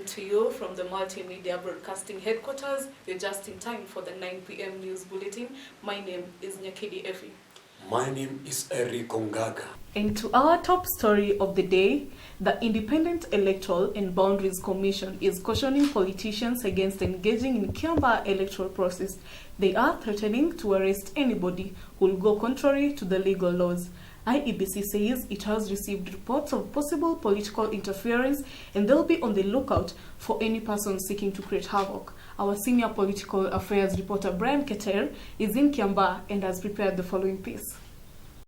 to you from the Multimedia Broadcasting Headquarters. You're just in time for the 9 p.m. news bulletin. My name is Nyakidi Efi. My name is Eric Ongaga. And to our top story of the day, the Independent Electoral and Boundaries Commission is cautioning politicians against engaging in Kiambaa electoral process. They are threatening to arrest anybody who will go contrary to the legal laws. IEBC says it has received reports of possible political interference and they'll be on the lookout for any person seeking to create havoc. Our senior political affairs reporter Brian Keter is in Kiambaa and has prepared the following piece.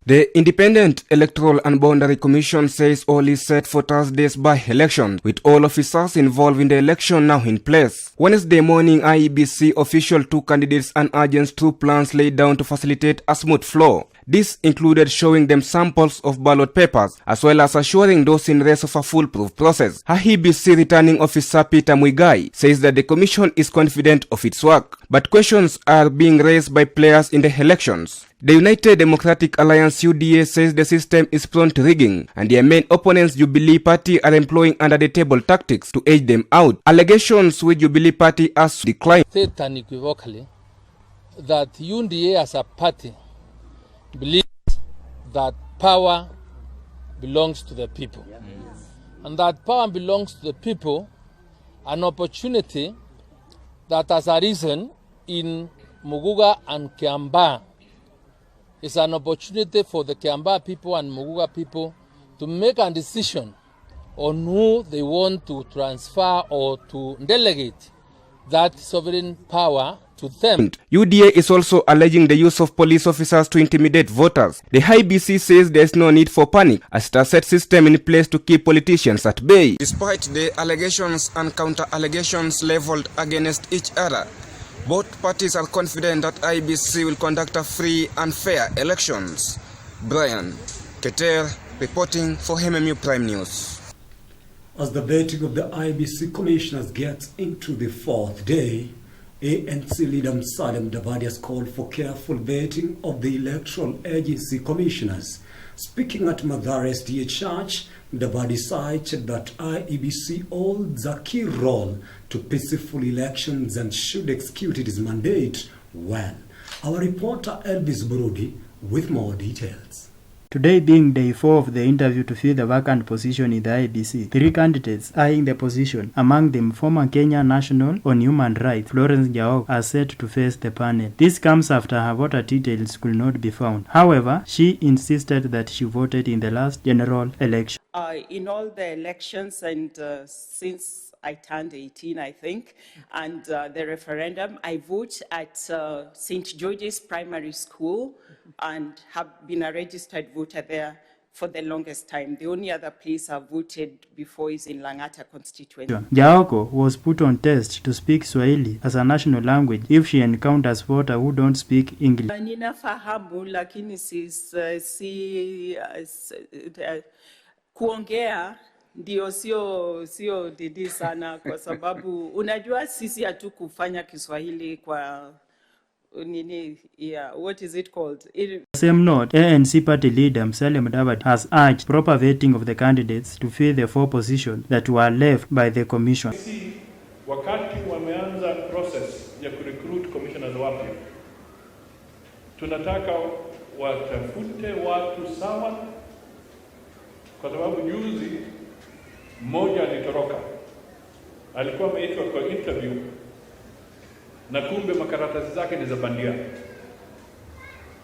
The Independent Electoral and Boundary Commission says all is set for Thursday's by-election, with all officers involved in the election now in place. Wednesday morning, IEBC official took candidates and agents through plans laid down to facilitate a smooth flow. This included showing them samples of ballot papers, as well as assuring those in race of a foolproof process. IEBC returning officer Peter Muigai says that the commission is confident of its work, but questions are being raised by players in the elections. The United Democratic Alliance UDA says the system is prone to rigging, and their main opponents Jubilee Party are employing under-the-table tactics to edge them out. Allegations which Jubilee Party has declined. State unequivocally that UDA as a party believes that power belongs to the people. And that power belongs to the people, an opportunity that has arisen in Muguga and Kiambaa is an opportunity for the Kiambaa people and Muguga people to make a decision on who they want to transfer or to delegate that sovereign power to them. UDA is also alleging the use of police officers to intimidate voters. The IEBC says there is no need for panic, as it has set system in place to keep politicians at bay. Despite the allegations and counter-allegations leveled against each other, both parties are confident that IEBC will conduct a free and fair elections. Brian Keter reporting for Mmu Prime News. As the vetting of the IEBC commissioners gets into the fourth day, ANC leader Musalia Mudavadi has called for careful vetting of the electoral agency commissioners. Speaking at Mathare SDA Church, Mudavadi cited that IEBC holds a key role to peaceful elections and should execute its mandate well. Our reporter Elvis Burudi with more details. Today being day 4 of the interview to fill the vacant position in the IEBC, 3 candidates eyeing the position, among them former Kenya National on Human Rights, Florence Njaogo, are set to face the panel. This comes after her voter details could not be found. However, she insisted that she voted in the last general election. In all the elections and since I turned 18, I think, and the referendum, I vote at St. George's Primary School and have been a registered voter there for the longest time. The only other place I've voted before is in Langata constituency. Njaogo was put on test to speak Swahili as a national language if she encounters voters who don't speak English. Ninafahamu lakini kuongea ndio sio didi sana kwa sababu unajua sisi hatukufanya Kiswahili kwa what is it called? Same note, ANC party leader Musalia Mudavadi has urged proper vetting of the candidates to fill the 4 positions that were left by the commission. Wakati wameanza process ya kurecruit commissioners wapya, tunataka watafute watu sawa, kwa sababu juzi mmoja alitoroka, alikuwa ameitwa kwa interview na kumbe makaratasi zake ni za bandia.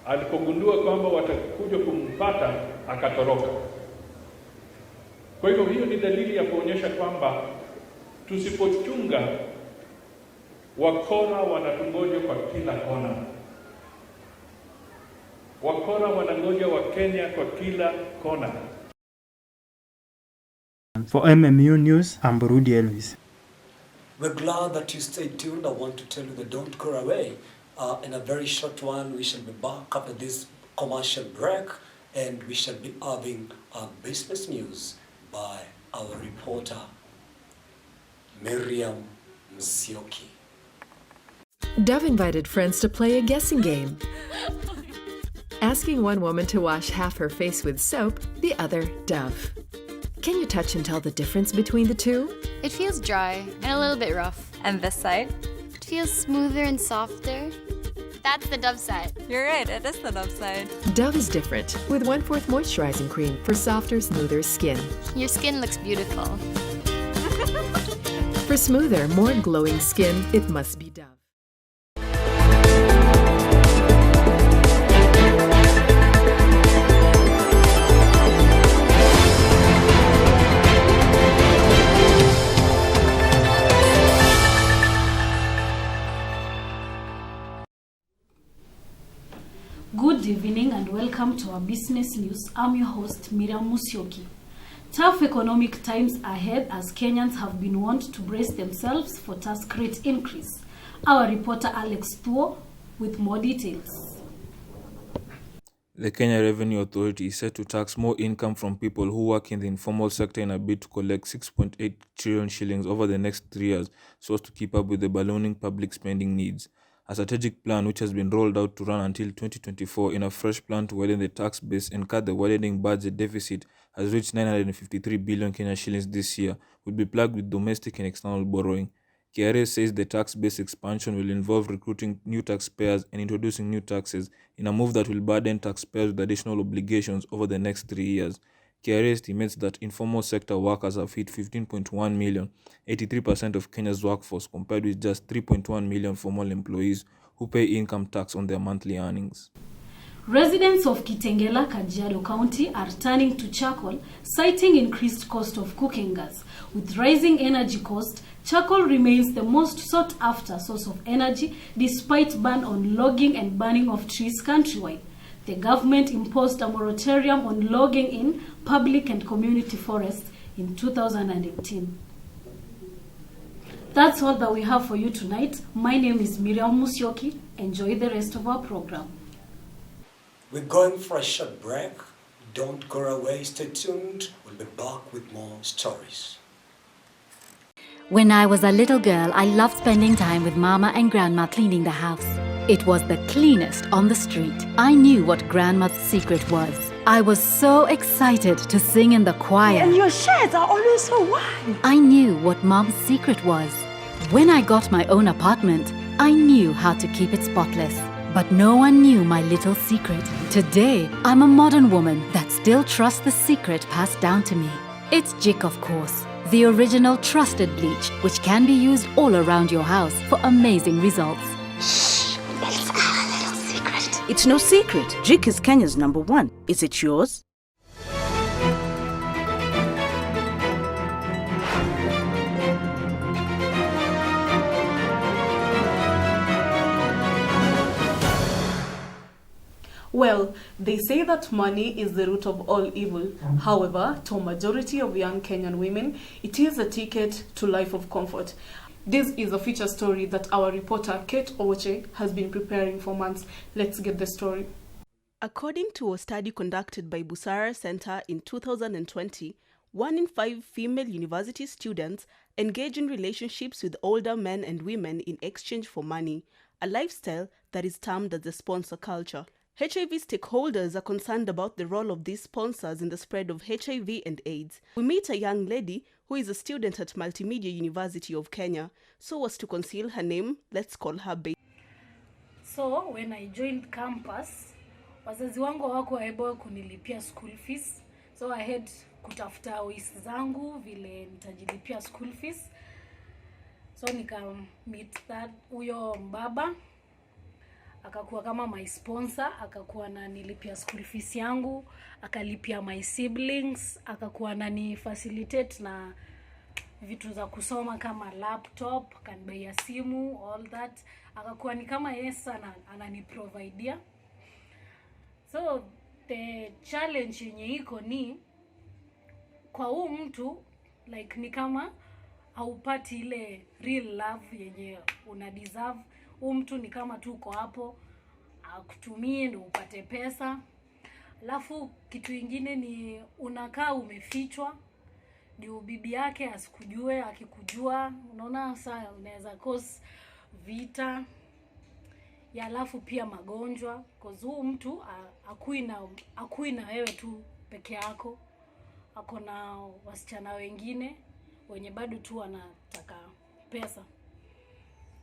Alipogundua kwamba watakuja kumpata akatoroka. Kwa hivyo hiyo ni dalili ya kuonyesha kwamba tusipochunga, wakora wanatungoja kwa kila kona. Wakora wanangoja wa Kenya kwa kila kona. For Mmu News, I'm Burudi Elvis. We're glad that you stayed tuned. I want to tell you that don't go away. In a very short while, we shall be back after this commercial break, and we shall be having business news by our reporter, Miriam Msioki. Dove invited friends to play a guessing game. Asking one woman to wash half her face with soap, the other Dove. Can you touch and tell the difference between the two? It feels dry and a little bit rough. And this side? It feels smoother and softer. That's the Dove side. You're right, it is the Dove side. Dove is different, with 1/4 moisturizing cream for softer, smoother skin. Your skin looks beautiful. For smoother, more glowing skin, it must be Dove. Good evening and welcome to our business news. I'm your host, Mmu Prime. Tough economic times ahead as Kenyans have been wont to brace themselves for tax rate increase. Our reporter Alex Thuo with more details. The Kenya Revenue Authority is set to tax more income from people who work in the informal sector in a bid to collect 6.8 trillion shillings over the next 3 years so as to keep up with the ballooning public spending needs. A strategic plan which has been rolled out to run until 2024 in a fresh plan to widen the tax base and cut the widening budget deficit has reached 953 billion Kenya shillings this year, will be plugged with domestic and external borrowing. KRA says the tax base expansion will involve recruiting new taxpayers and introducing new taxes in a move that will burden taxpayers with additional obligations over the next 3 years. KRA estimates that informal sector workers have hit 15.1 million, 83% of Kenya's workforce, compared with just 3.1 million formal employees who pay income tax on their monthly earnings. Residents of Kitengela, Kajiado County are turning to charcoal, citing increased cost of cooking gas. With rising energy cost, charcoal remains the most sought-after source of energy despite ban on logging and burning of trees countrywide. The government imposed a moratorium on logging in public and community forests in 2018. That's all that we have for you tonight. My name is Mmu Prime. Enjoy the rest of our program. We're going for a short break. Don't go away, stay tuned. We'll be back with more stories. When I was a little girl, I loved spending time with Mama and Grandma cleaning the house. It was the cleanest on the street. I knew what Grandma's secret was. I was so excited to sing in the choir. And your shirts are always so wide. I knew what Mom's secret was. When I got my own apartment, I knew how to keep it spotless. But no one knew my little secret. Today, I'm a modern woman that still trusts the secret passed down to me. It's Jik, of course, the original trusted bleach, which can be used all around your house for amazing results. Shh, it's our little secret. It's no secret. Jik is Kenya's #1. Is it yours? Well, they say that money is the root of all evil. However, to a majority of young Kenyan women, it is a ticket to life of comfort. This is a feature story that our reporter Kate Oche has been preparing for months. Let's get the story. According to a study conducted by Busara Center in 2020, 1 in 5 female university students engage in relationships with older men and women in exchange for money, a lifestyle that is termed as the sponsor culture. HIV stakeholders are concerned about the role of these sponsors in the spread of HIV and AIDS. We meet a young lady who is a student at Multimedia University of Kenya. So as to conceal her name, let's call her Baby. So when I joined campus, wazazi wangu wako able kunilipia school fees. So I had kutafuta ways zangu vile nitajilipia school fees. So nika meet that huyo mbaba. Akakuwa kama my sponsor, akakuwa na nilipia school fees yangu, akalipia my siblings, akakuwa na ni facilitate na vitu za kusoma kama laptop, kanibaya simu, all that. Akakuwa ni kama yes anani providea. So the challenge yenye iko ni kwa huu mtu like ni kama haupati ile real love yenye una deserve. Mtu ni kama tu uko hapo akutumie ndio upate pesa. Alafu kitu kingine ni unakaa umefichwa ndio bibi yake asikujue, akikujua unaona saa unaweza cause vita ya, alafu pia magonjwa cause huu mtu akui na wewe tu peke yako, akona wasichana wengine wenye bado tu wanataka pesa.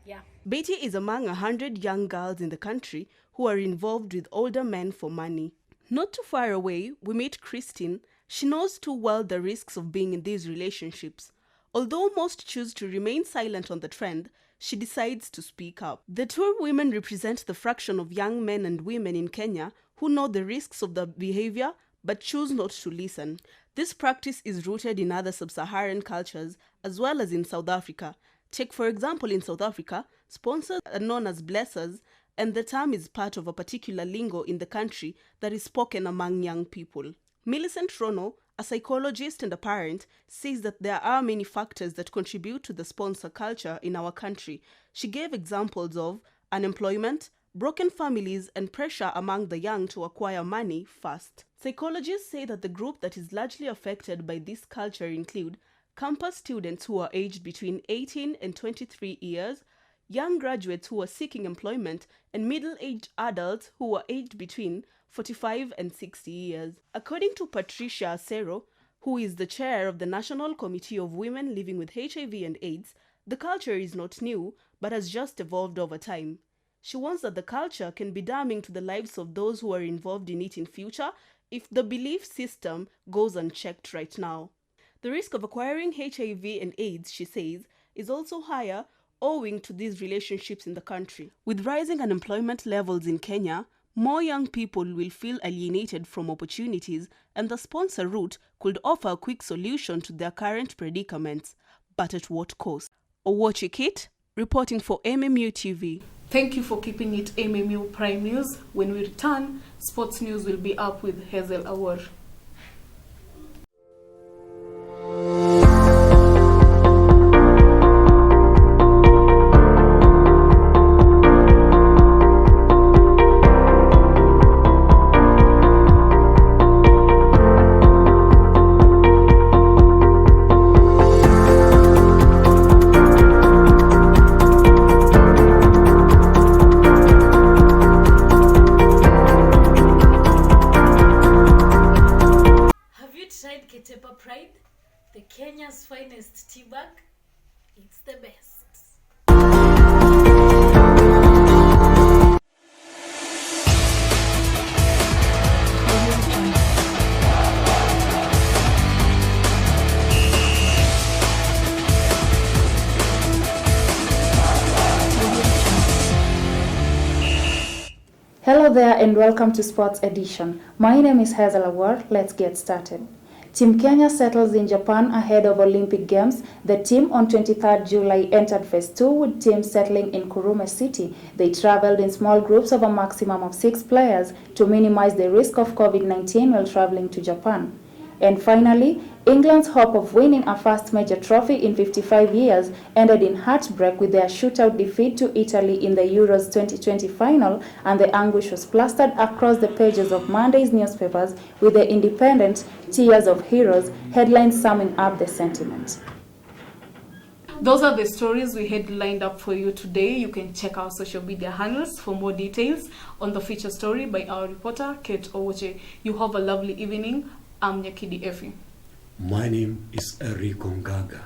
Yeah. Betty is among 100 young girls in the country who are involved with older men for money. Not too far away, we meet Christine. She knows too well the risks of being in these relationships. Although most choose to remain silent on the trend, she decides to speak up. The two women represent the fraction of young men and women in Kenya who know the risks of the behavior but choose not to listen. This practice is rooted in other sub-Saharan cultures as well as in South Africa. Take, for example, in South Africa, sponsors are known as blessers, and the term is part of a particular lingo in the country that is spoken among young people. Millicent Rono, a psychologist and a parent, says that there are many factors that contribute to the sponsor culture in our country. She gave examples of unemployment, broken families, and pressure among the young to acquire money fast. Psychologists say that the group that is largely affected by this culture include campus students who are aged between 18 and 23 years, young graduates who are seeking employment, and middle-aged adults who are aged between 45 and 60 years. According to Patricia Acero, who is the chair of the National Committee of Women Living with HIV and AIDS, the culture is not new, but has just evolved over time. She warns that the culture can be damning to the lives of those who are involved in it in future if the belief system goes unchecked right now. The risk of acquiring HIV and AIDS, she says, is also higher owing to these relationships in the country. With rising unemployment levels in Kenya, more young people will feel alienated from opportunities, and the sponsor route could offer a quick solution to their current predicaments. But at what cost? Owachikit, reporting for Mmu TV. Thank you for keeping it Mmu Prime News. When we return, sports news will be up with Hazel Awar. Mmu Prime, the Kenya's finest tea bag. It's the best. Hello there and welcome to Sports Edition. My name is Hazel Awar. Let's get started. Team Kenya settles in Japan ahead of Olympic Games. The team on 23rd July entered Phase 2 with teams settling in Kurume City. They traveled in small groups of a maximum of 6 players to minimize the risk of COVID-19 while traveling to Japan. And finally, England's hope of winning a first major trophy in 55 years ended in heartbreak with their shootout defeat to Italy in the Euros 2020 final, and the anguish was plastered across the pages of Monday's newspapers with the Independent Tears of Heroes headlines summing up the sentiment. Those are the stories we had lined up for you today. You can check our social media handles for more details on the feature story by our reporter, Kate Owoche. You have a lovely evening. I'm Nyakidi Efi. My name is Eric Ongaga.